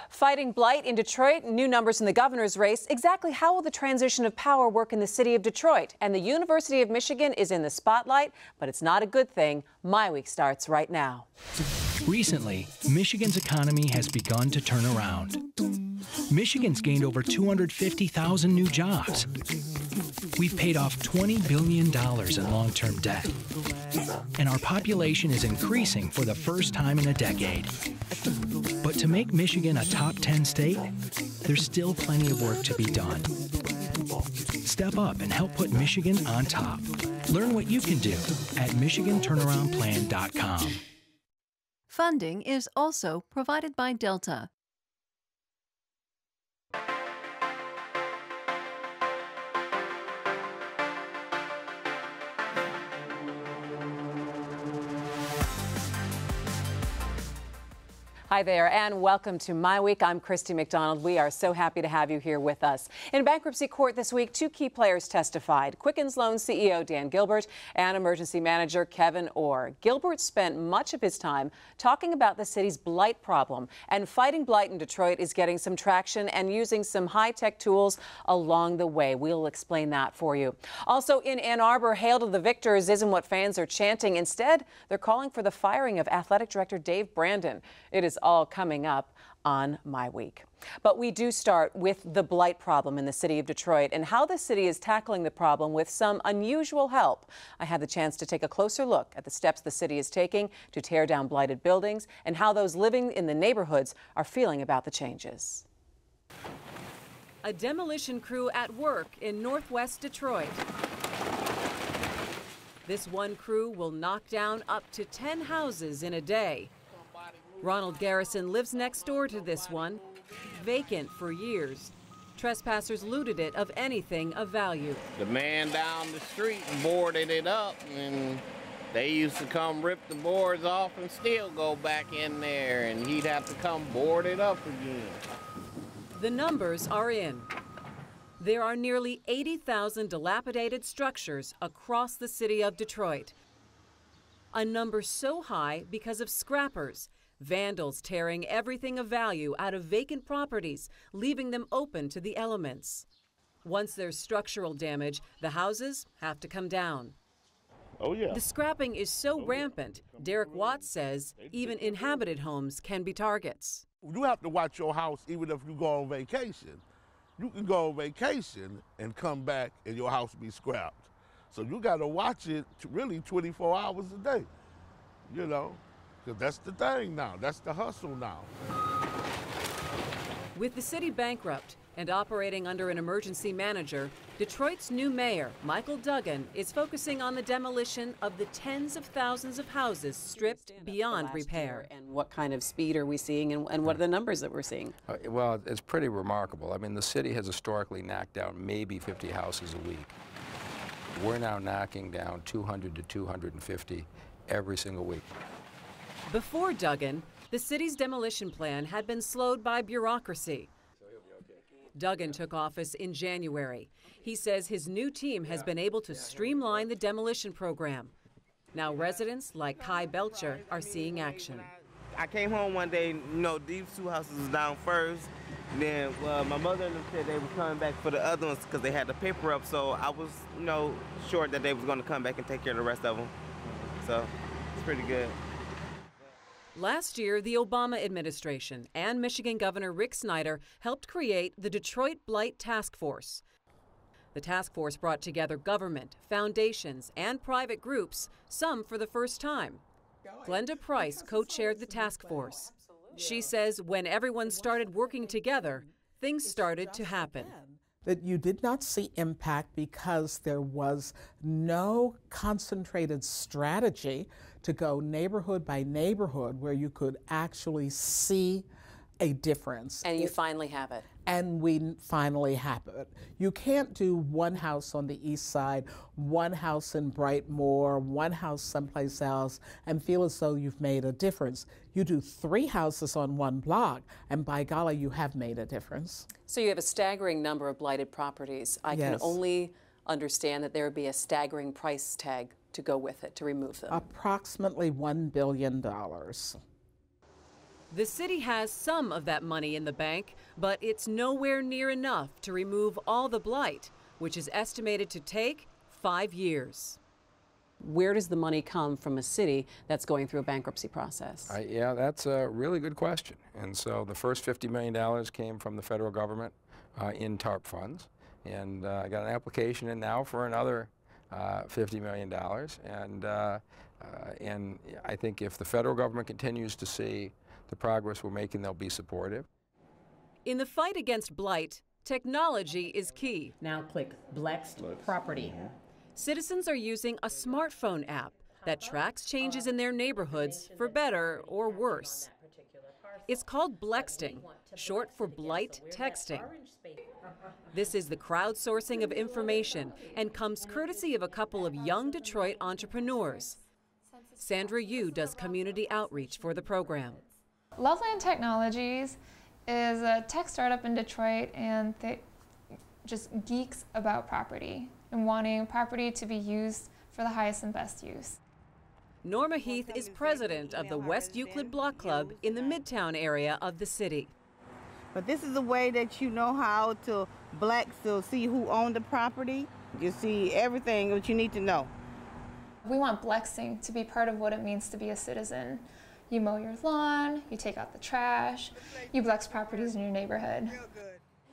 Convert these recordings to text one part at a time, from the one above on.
Fighting blight in Detroit, new numbers in the governor's race. Exactly how will the transition of power work in the city of Detroit? And the University of Michigan is in the spotlight, but it's not a good thing. MiWeek starts right now. Recently, Michigan's economy has begun to turn around. Michigan's gained over 250,000 new jobs. We've paid off $20 billion in long-term debt. And our population is increasing for the first time in a decade. But to make Michigan a top 10 state, there's still plenty of work to be done. Step up and help put Michigan on top. Learn what you can do at MichiganTurnaroundPlan.com. Funding is also provided by Delta. Hi there, and welcome to MiWeek. I'm Christy McDonald. We are so happy to have you here with us. In bankruptcy court this week, two key players testified: Quicken's Loan CEO Dan Gilbert and emergency manager Kevyn Orr. Gilbert spent much of his time talking about the city's blight problem, and fighting blight in Detroit is getting some traction and using some high-tech tools along the way. We'll explain that for you. Also in Ann Arbor, hail to the victors isn't what fans are chanting. Instead, they're calling for the firing of athletic director Dave Brandon. It is all coming up on MiWeek. But we do start with the blight problem in the city of Detroit and how the city is tackling the problem with some unusual help. I had the chance to take a closer look at the steps the city is taking to tear down blighted buildings and how those living in the neighborhoods are feeling about the changes. A demolition crew at work in northwest Detroit. This one crew will knock down up to 10 houses in a day. Ronald Garrison lives next door to this one, vacant for years. Trespassers looted it of anything of value. The man down the street boarded it up, and they used to come rip the boards off and still go back in there, and he'd have to come board it up again. The numbers are in. There are nearly 80,000 dilapidated structures across the city of Detroit. A number so high because of scrappers, vandals tearing everything of value out of vacant properties, leaving them open to the elements. Once there's structural damage, the houses have to come down. Oh, yeah. The scrapping is so rampant, Derek Watts says even inhabited homes can be targets. You have to watch your house even if you go on vacation. You can go on vacation and come back and your house be scrapped. So you got to watch it really 24 hours a day, you know. Because that's the thing now. That's the hustle now. With the city bankrupt and operating under an emergency manager, Detroit's new mayor, Mayor Duggan, is focusing on the demolition of the tens of thousands of houses stripped beyond repair. And what kind of speed are we seeing, and what are the numbers that we're seeing? Well, it's pretty remarkable. I mean, the city has historically knocked down maybe 50 houses a week. We're now knocking down 200 to 250 every single week. Before Duggan, the city's demolition plan had been slowed by bureaucracy. Duggan took office in January. He says his new team has been able to streamline the demolition program. Now residents like Kai Belcher are seeing action. I came home one day, you know, these two houses was down first. Then my mother and them said they were coming back for the other ones because they had the paper up. So I was, you know, sure that they was going to come back and take care of the rest of them. So it's pretty good. Last year, the Obama administration and Michigan Governor Rick Snyder helped create the Detroit Blight Task Force. The task force brought together government, foundations, and private groups, some for the first time. Glenda Price co-chaired the task force. She says when everyone started working together, things started to happen. That you did not see impact because there was no concentrated strategy to go neighborhood by neighborhood where you could actually see a difference. And you finally have it. And we finally have it. You can't do one house on the east side, one house in Brightmoor, one house someplace else, and feel as though you've made a difference. You do 3 houses on one block, and by golly, you have made a difference. So you have a staggering number of blighted properties. I can only understand that there would be a staggering price tag to go with it, to remove them. Approximately $1 billion. The city has some of that money in the bank, but it's nowhere near enough to remove all the blight, which is estimated to take 5 years. Where does the money come from a city that's going through a bankruptcy process? Yeah, that's a really good question. And so the first $50 million came from the federal government in TARP funds. And I got an application in now for another $50 million. And I think if the federal government continues to see the progress we're making, they'll be supportive. In the fight against blight, technology is key. Now click Blext Property. Citizens are using a smartphone app that tracks changes in their neighborhoods for better or worse. It's called Blexting, short for blight texting. This is the crowdsourcing of information and comes courtesy of a couple of young Detroit entrepreneurs. Sandra Yu does community outreach for the program. Loveland Technologies is a tech startup in Detroit, and they just geeks about property and wanting property to be used for the highest and best use. Norma Heath is president of the West Euclid Block Club in the Midtown area of the city. But this is a way that you know how to Blext, to see who owned the property. You see everything that you need to know. We want Blexting to be part of what it means to be a citizen. You mow your lawn, you take out the trash, you Blext properties in your neighborhood.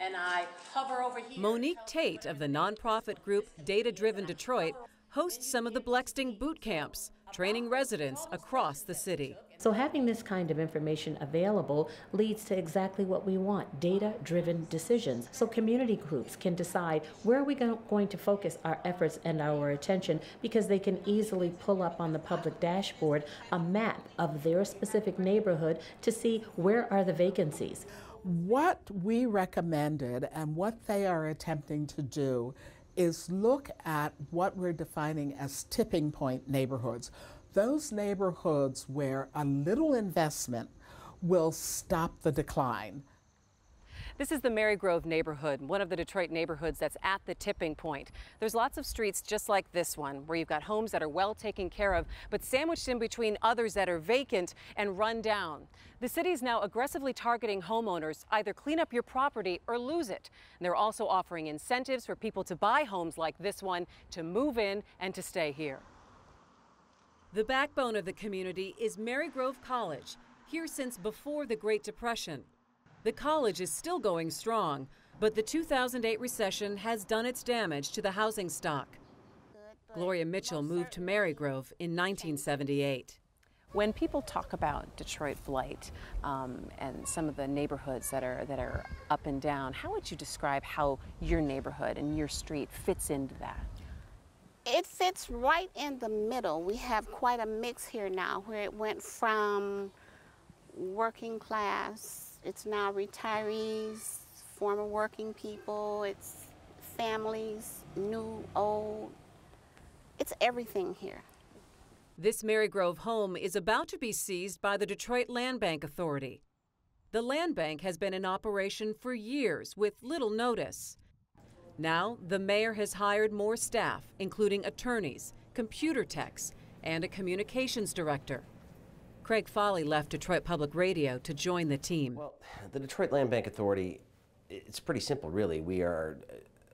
And I hover over here. Monique Tate of the nonprofit group Data Driven Detroit hosts some of the Blexting boot camps, training residents across the city. So having this kind of information available leads to exactly what we want, data-driven decisions. So community groups can decide where are we going to focus our efforts and our attention, because they can easily pull up on the public dashboard a map of their specific neighborhood to see where are the vacancies. What we recommended and what they are attempting to do is look at what we're defining as tipping point neighborhoods. Those neighborhoods where a little investment will stop the decline. This is the Marygrove neighborhood, one of the Detroit neighborhoods that's at the tipping point. There's lots of streets just like this one, where you've got homes that are well taken care of, but sandwiched in between others that are vacant and run down. The city is now aggressively targeting homeowners, either clean up your property or lose it. And they're also offering incentives for people to buy homes like this one, to move in and to stay here. The backbone of the community is Marygrove College, here since before the Great Depression. The college is still going strong, but the 2008 recession has done its damage to the housing stock. Gloria Mitchell moved to Marygrove in 1978. When people talk about Detroit blight and some of the neighborhoods that are up and down, how would you describe how your neighborhood and your street fits into that? It fits right in the middle. We have quite a mix here now, where it went from working class, it's now retirees, former working people, it's families, new, old. It's everything here. This Marygrove home is about to be seized by the Detroit Land Bank Authority. The land bank has been in operation for years with little notice. Now, the mayor has hired more staff, including attorneys, computer techs, and a communications director. Craig Foley left Detroit Public Radio to join the team. Well, the Detroit Land Bank Authority, it's pretty simple, really. We are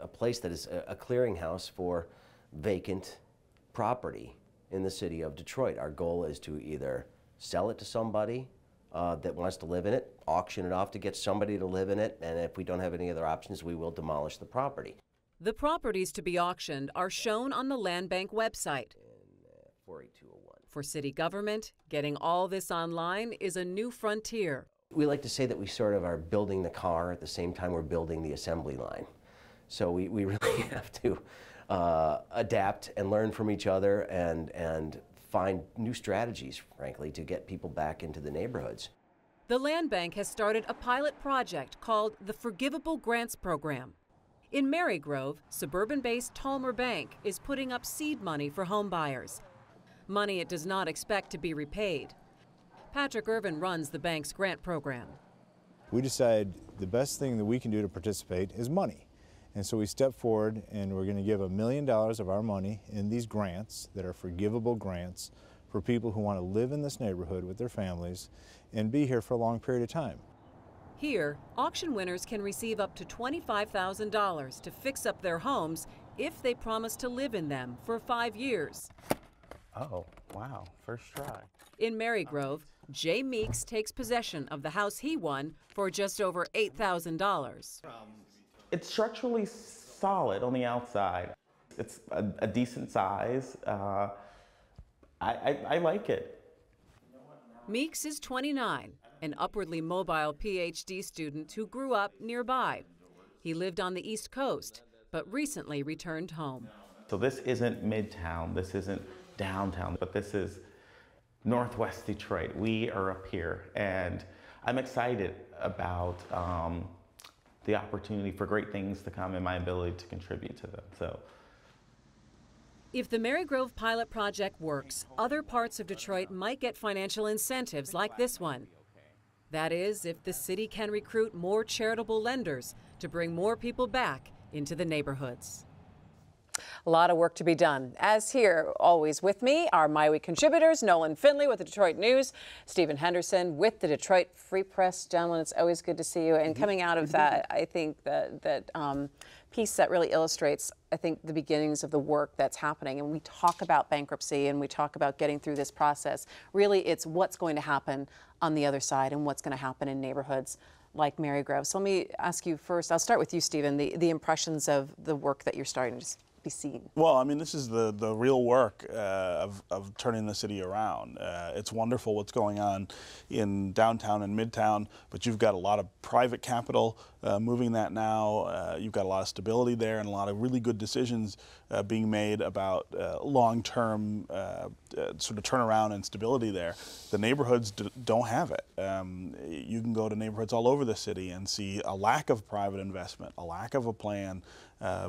a place that is a clearinghouse for vacant property in the city of Detroit. Our goal is to either sell it to somebody that wants to live in it, auction it off to get somebody to live in it, and if we don't have any other options, we will demolish the property. The properties to be auctioned are shown on the Land Bank website. 48201. For city government, getting all this online is a new frontier. We like to say that we sort of are building the car at the same time we're building the assembly line. So we really have to adapt and learn from each other and find new strategies, frankly, to get people back into the neighborhoods. The Land Bank has started a pilot project called the Forgivable Grants Program. In Marygrove, suburban-based Talmer Bank is putting up seed money for home buyers. Money it does not expect to be repaid. Patrick Irvin runs the bank's grant program. We decided the best thing that we can do to participate is money. And so we stepped forward and we're going to give $1 million of our money in these grants that are forgivable grants for people who want to live in this neighborhood with their families and be here for a long period of time. Here, auction winners can receive up to $25,000 to fix up their homes if they promise to live in them for 5 years. Oh, wow, first try. In Marygrove, Jay Meeks takes possession of the house he won for just over $8,000. It's structurally solid on the outside. It's a decent size. I like it. Meeks is 29, an upwardly mobile PhD student who grew up nearby. He lived on the East Coast, but recently returned home. So this isn't Midtown, this isn't downtown, but this is Northwest Detroit. We are up here, and I'm excited about the opportunity for great things to come and my ability to contribute to them. So, if the Marygrove pilot project works, other parts of Detroit might get financial incentives like this one. That is, if the city can recruit more charitable lenders to bring more people back into the neighborhoods. A lot of work to be done. As here, always with me, are MiWeek contributors, Nolan Finley with the Detroit News, Stephen Henderson with the Detroit Free Press. Gentlemen, it's always good to see you. And coming out of that, I think that piece that really illustrates, I think, the beginnings of the work that's happening. And we talk about bankruptcy and we talk about getting through this process. Really, it's what's going to happen on the other side and what's going to happen in neighborhoods like Marygrove. So let me ask you first, I'll start with you, Stephen, the impressions of the work that you're starting to be seen. Well, I mean, this is the real work of turning the city around. It's wonderful what's going on in downtown and midtown, but you've got a lot of private capital moving that now. You've got a lot of stability there and a lot of really good decisions being made about long-term sort of turnaround and stability there. The neighborhoods don't have it. You can go to neighborhoods all over the city and see a lack of private investment, a lack of a plan,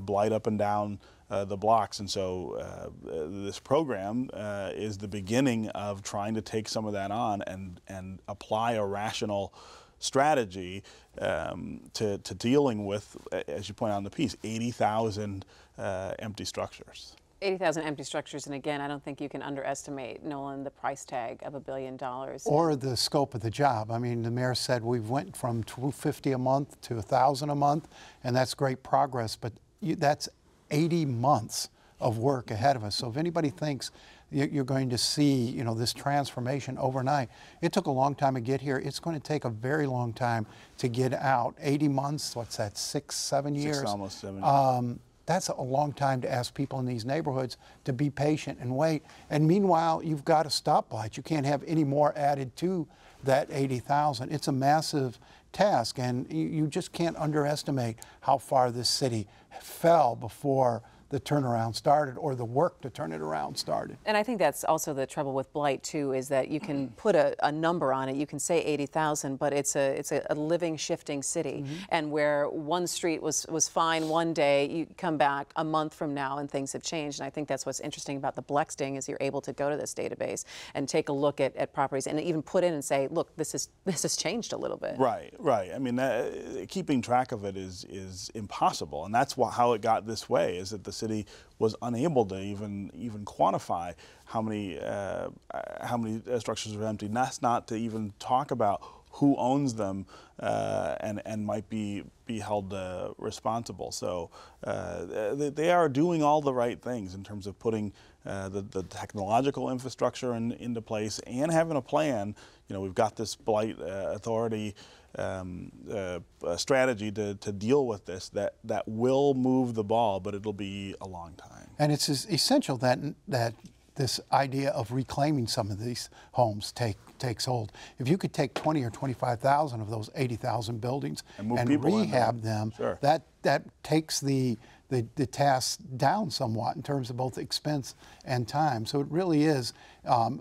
blight up and down the blocks. And so this program is the beginning of trying to take some of that on and apply a rational strategy to dealing with, as you point out in the piece, 80,000 empty structures. 80,000 empty structures, and again, I don't think you can underestimate, Nolan, the price tag of $1 billion. Or the scope of the job. I mean, the mayor said we went from $250 a month to $1,000 a month, and that's great progress, but that's 80 months of work ahead of us. So if anybody thinks you're going to see, this transformation overnight, it took a long time to get here. It's going to take a very long time to get out. 80 months, what's that, 6, 7 years? Almost 7 years. That's a long time to ask people in these neighborhoods to be patient and wait. And meanwhile, you've got a stoplight. You can't have any more added to that 80,000. It's a massive task, and you just can't underestimate how far this city fell before the turnaround started, or the work to turn it around started. And I think that's also the trouble with Blight too, is that you can put a number on it. You can say 80,000, but it's a living, shifting city. And where one street was fine one day, you come back a month from now and things have changed. And I think that's what's interesting about the Blex ding, is you're able to go to this database and take a look at properties and even put in and say, look, this has changed a little bit. Right. I mean, keeping track of it is impossible, and that's how it got this way. Is that the city was unable to even quantify how many structures are empty. And that's not to even talk about who owns them and might be held responsible. So they are doing all the right things in terms of putting the technological infrastructure into place and having a plan. We've got this Blight Authority strategy to deal with this that will move the ball, but it'll be a long time. And it's essential that this idea of reclaiming some of these homes takes hold. If you could take 20 or 25,000 of those 80,000 buildings and rehab them, sure, that takes the task down somewhat in terms of both expense and time. So it really is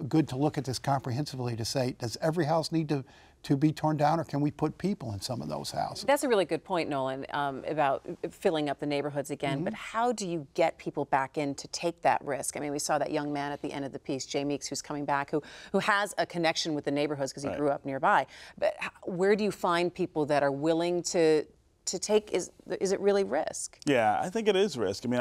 good to look at this comprehensively to say, does every house need to be torn down, or can we put people in some of those houses? That's a really good point, Nolan, about filling up the neighborhoods again. But how do you get people back in to take that risk? I mean, we saw that young man at the end of the piece, Jay Meeks, who's coming back, who has a connection with the neighborhoods because he grew up nearby. But where do you find people that are willing to to take, is it really risk? Yeah, I think it is risk. I mean,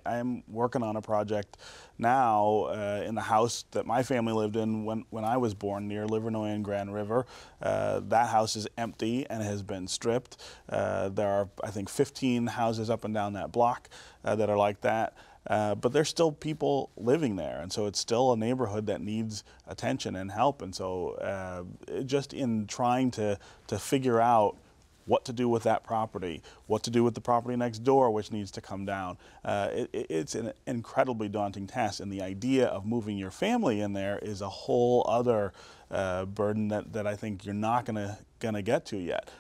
I'm working on a project now in the house that my family lived in when I was born, near Livernois and Grand River. That house is empty and has been stripped. There are, I think, 15 houses up and down that block that are like that. But there's still people living there, and so it's still a neighborhood that needs attention and help. And so just in trying to figure out what to do with that property, what to do with the property next door, which needs to come down, it's an incredibly daunting task. And the idea of moving your family in there is a whole other burden that I think you're not gonna get to yet.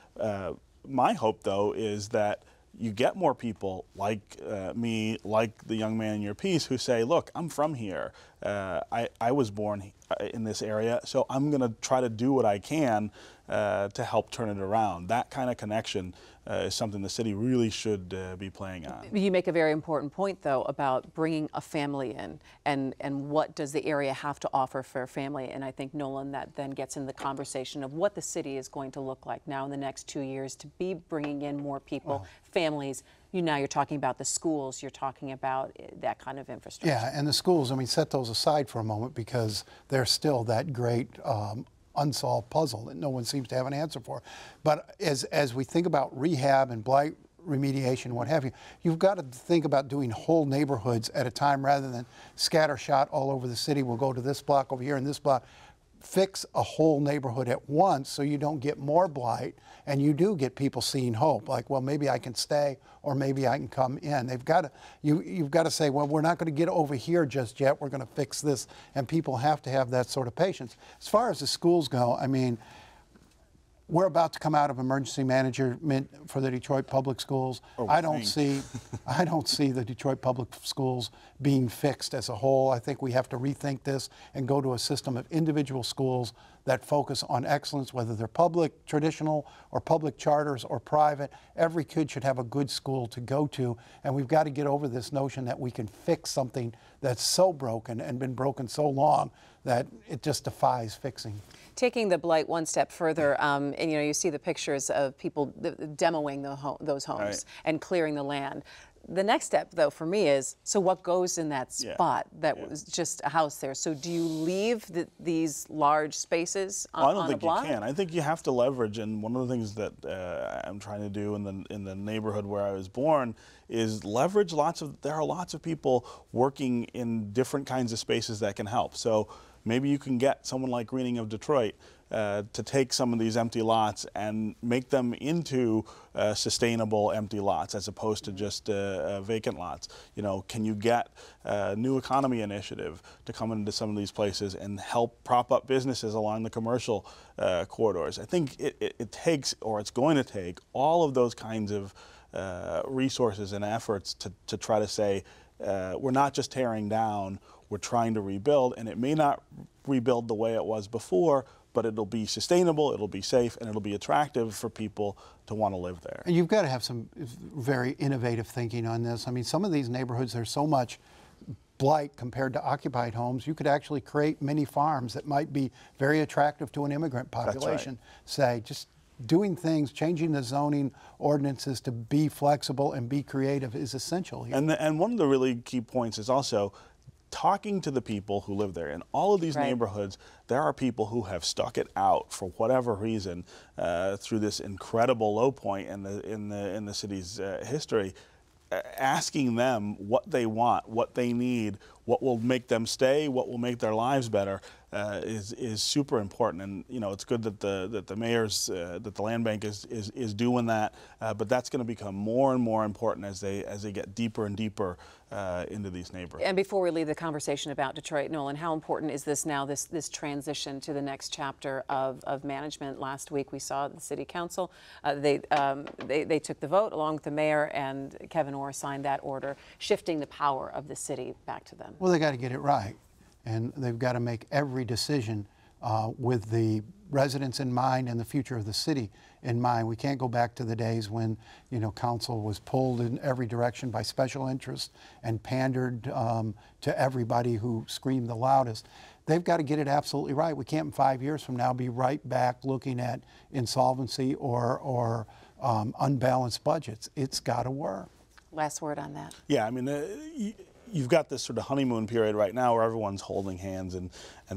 My hope, though, is that you get more people like me, like the young man in your piece, who say, look, I'm from here. I was born in this area, so I'm going to try to do what I can to help turn it around. That kind of connection is something the city really should be playing on. You make a very important point, though, about bringing a family in, and what does the area have to offer for a family. And I think, Nolan, that then gets in the conversation of what the city is going to look like now in the next 2 years to be bringing in more people, families. Now you're talking about the schools, you're talking about that kind of infrastructure. Yeah, and the schools, I mean, set those aside for a moment, because they're still that great unsolved puzzle that no one seems to have an answer for. But as we think about rehab and blight remediation, what have you, you've got to think about doing whole neighborhoods at a time rather than scattershot all over the city. We'll go to this block over here and this block. Fix a whole neighborhood at once so you don't get more blight and you do get people seeing hope, like, well, maybe I can stay or maybe I can come in. They've got to, you've got to say, well, we're not going to get over here just yet. We're going to fix this, and people have to have that sort of patience. As far as the schools go, I mean, we're about to come out of emergency management for the Detroit Public Schools. I don't see the Detroit Public Schools being fixed as a whole. I think we have to rethink this and go to a system of individual schools that focus on excellence, whether they're public, traditional, or public charters or private. Every kid should have a good school to go to, and we've got to get over this notion that we can fix something that's so broken and been broken so long that it just defies fixing. Taking the blight one step further, and you see the pictures of people demoing those homes and clearing the land. The next step, though, for me is, so what goes in that spot that was just a house there? So do you leave these large spaces on the block? I don't think you can. I think you have to leverage, and one of the things that I'm trying to do in the neighborhood where I was born is leverage there are lots of people working in different kinds of spaces that can help. So maybe you can get someone like Greening of Detroit to take some of these empty lots and make them into sustainable empty lots as opposed to just vacant lots. Can you get a New Economy Initiative to come into some of these places and help prop up businesses along the commercial corridors? I think it takes, or it's going to take, all of those kinds of resources and efforts to try to say, we're not just tearing down, we're trying to rebuild, and it may not rebuild the way it was before, but it'll be sustainable, it'll be safe, and it'll be attractive for people to want to live there. And you've got to have some very innovative thinking on this. I mean, some of these neighborhoods, there's so much blight compared to occupied homes. You could actually create mini farms that might be very attractive to an immigrant population. That's right. Say, just doing things, changing the zoning ordinances to be flexible and be creative is essential here. And one of the really key points is also talking to the people who live there. In all of these neighborhoods, there are people who have stuck it out for whatever reason through this incredible low point in the city's history. Asking them what they want, what they need, what will make them stay, what will make their lives better, is super important. And it's good that the mayor's that the land bank is doing that, but that's going to become more and more important as they get deeper and deeper into these neighborhoods. And before we leave the conversation about Detroit, Nolan, how important is this now, this transition to the next chapter of management? Last week we saw the city council, they took the vote along with the mayor, and Kevyn Orr signed that order, shifting the power of the city back to them. Well, they got to get it right, and they've got to make every decision with the residents in mind and the future of the city in mind. We can't go back to the days when council was pulled in every direction by special interests and pandered to everybody who screamed the loudest. They've got to get it absolutely right. We can't in 5 years from now be right back looking at insolvency or unbalanced budgets. It's got to work. Last word on that. Yeah, I mean, you've got this sort of honeymoon period right now where everyone's holding hands and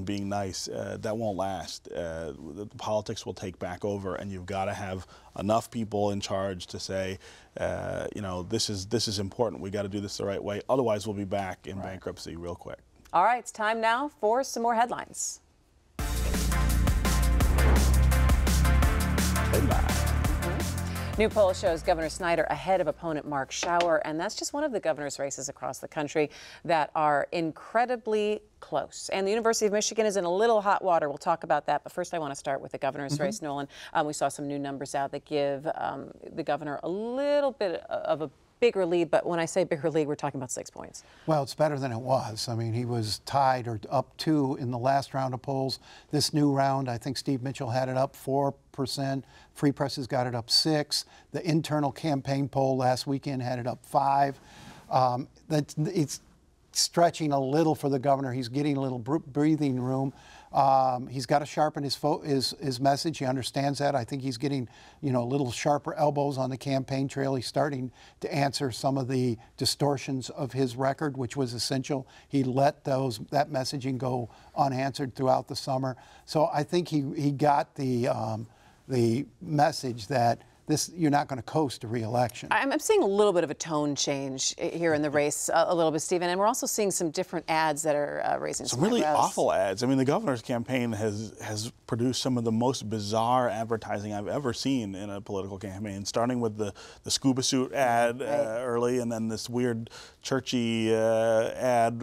being nice. That won't last. The politics will take back over, and you've got to have enough people in charge to say, you know, this is important. We got to do this the right way. Otherwise, we'll be back in bankruptcy real quick. All right, it's time now for some more headlines. New poll shows Governor Snyder ahead of opponent Mark Schauer, and that's just one of the governor's races across the country that are incredibly close. And the University of Michigan is in a little hot water. We'll talk about that, but first I want to start with the governor's race, Nolan. We saw some new numbers out that give the governor a little bit of a bigger lead, but when I say bigger lead, we're talking about 6 points. Well, it's better than it was. I mean, he was tied or up 2 in the last round of polls. This new round, I think Steve Mitchell had it up 4%. Free Press has got it up 6. The internal campaign poll last weekend had it up 5. It's stretching a little for the governor. He's getting a little breathing room. He's got to sharpen his message. He understands that. I think he's getting, you know, a little sharper elbows on the campaign trail. He's starting to answer some of the distortions of his record, which was essential. He let that messaging go unanswered throughout the summer. So I think he got the message that you're not going to coast to re-election. I'm seeing a little bit of a tone change here in the race, a little bit, Stephen, and we're also seeing some different ads that are raising some really eyebrows. Awful ads. I mean, the governor's campaign has produced some of the most bizarre advertising I've ever seen in a political campaign, starting with the scuba suit ad early, and then this weird churchy ad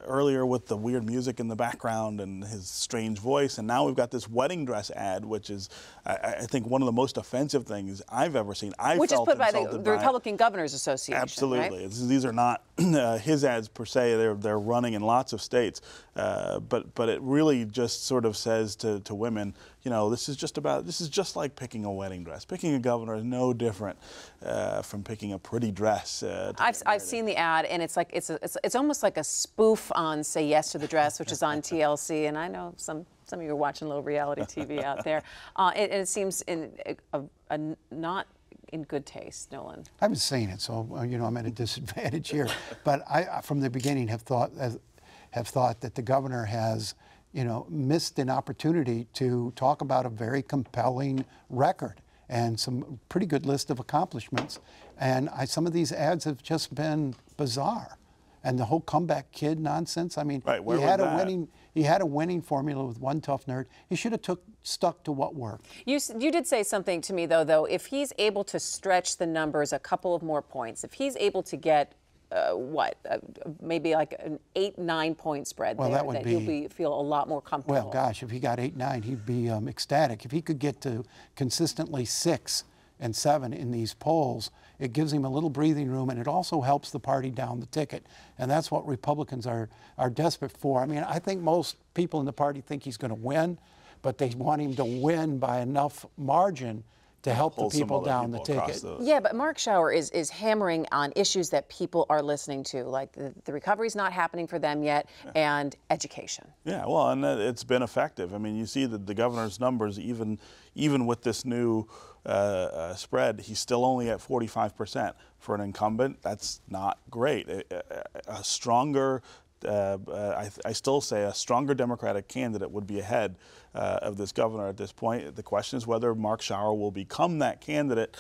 earlier with the weird music in the background and his strange voice, and now we've got this wedding dress ad, which is, I think, one of the most offensive things I've ever seen. Which is put by the Republican Governors Association. Absolutely. Right? These are not his ads per se. They're running in lots of states, but it really just sort of says to women, you know, this is just like picking a wedding dress. Picking a governor is no different from picking a pretty dress. I've seen the ad, and it's like it's almost like a spoof on "Say Yes to the Dress," which is on TLC, and I know some of you are watching a little reality TV out there. It seems not in good taste, Nolan. I haven't seen it, so you know I'm at a disadvantage here. But I, from the beginning, have thought that the governor has, you know, missed an opportunity to talk about a very compelling record and some pretty good list of accomplishments. And some of these ads have just been bizarre. And the whole comeback kid nonsense. I mean, he had a winning formula with one tough nerd. He should have stuck to what worked. You did say something to me though. If he's able to stretch the numbers a couple of more points, if he's able to get maybe like an 8-9 point spread, well, that he'll feel a lot more comfortable. Well, gosh, if he got 8-9, he'd be ecstatic. If he could get to consistently 6 and 7 in these polls, it gives him a little breathing room, and it also helps the party down the ticket. And that's what Republicans are desperate for. I mean, I think most people in the party think he's going to win, but they want him to win by enough margin to help the people down the ticket. Yeah, but Mark Schauer is hammering on issues that people are listening to, like the recovery's not happening for them yet, and education. Yeah, well, and it's been effective. I mean, you see that the governor's numbers, even with this new spread, he's still only at 45%. For an incumbent, that's not great. A stronger, I still say a stronger Democratic candidate would be ahead of this governor at this point. The question is whether Mark Schauer will become that candidate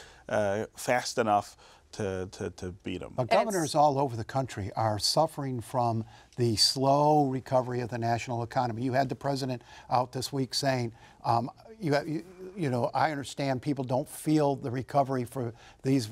fast enough to beat him. But governors all over the country are suffering from the slow recovery of the national economy. You had the president out this week saying, you know, I understand people don't feel the recovery for these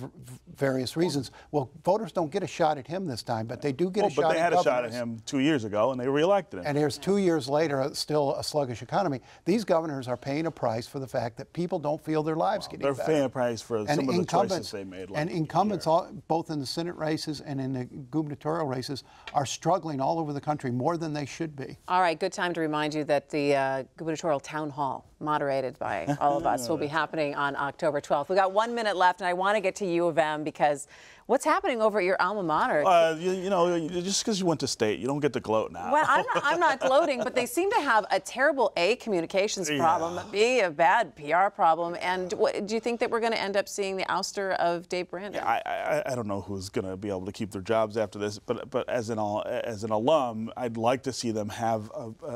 various reasons. Well, voters don't get a shot at him this time, but they do get a shot at governors. But they had a shot at him 2 years ago, and they reelected him. And there's 2 years later, still a sluggish economy. These governors are paying a price for the fact that people don't feel their lives getting better. They're paying a price for some of the choices they made. And incumbents, both in the Senate races and in the gubernatorial races, are struggling all over the country more than they should be. All right, good time to remind you that the gubernatorial town hall, Monterey, awaited by all of us, will be happening on October 12th. We got 1 minute left, and I want to get to U of M because what's happening over at your alma mater? You know, just because you went to state, you don't get to gloat now. Well, I'm not gloating, but they seem to have a terrible A, communications problem, B, a bad PR problem. And do you think that we're going to end up seeing the ouster of Dave Brandon? Yeah, I don't know who's going to be able to keep their jobs after this, but as an alum, I'd like to see them have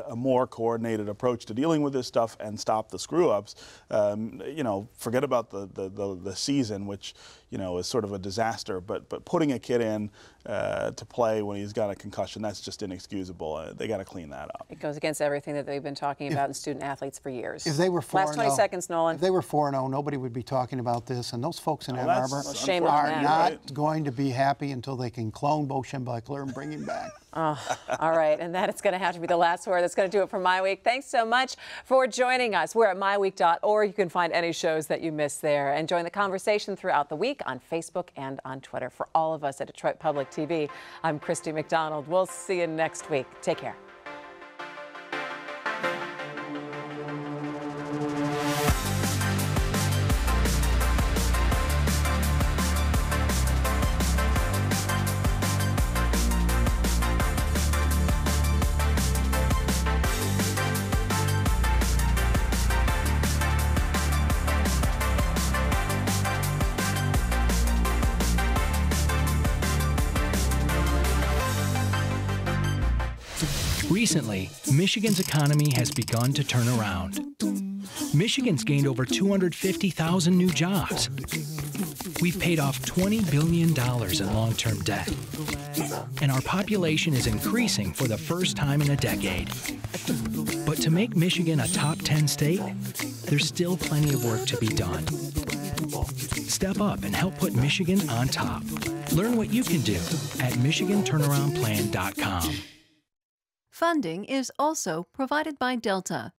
a more coordinated approach to dealing with this stuff and stop the screw-ups. You know, forget about the season, which, you know, is sort of a disaster, but putting a kid in to play when he's got a concussion, that's just inexcusable. They got to clean that up. It goes against everything that they've been talking about in student athletes for years. If they were 4-0, last 20 seconds, Nolan. If they were 4-0, nobody would be talking about this, and those folks in Ann Arbor shame are on them. not going to be happy until they can clone Bo Schembechler and bring him back. Oh, all right, and that is going to have to be the last word. That's going to do it for MiWeek. Thanks so much for joining us. We're at MiWeek.org. You can find any shows that you missed there and join the conversation throughout the week on Facebook and on Twitter. For all of us at Detroit Public TV, I'm Christy McDonald. We'll see you next week. Take care. Recently, Michigan's economy has begun to turn around. Michigan's gained over 250,000 new jobs. We've paid off $20 billion in long-term debt. And our population is increasing for the first time in a decade. But to make Michigan a top 10 state, there's still plenty of work to be done. Step up and help put Michigan on top. Learn what you can do at MichiganTurnaroundPlan.com. Funding is also provided by Delta,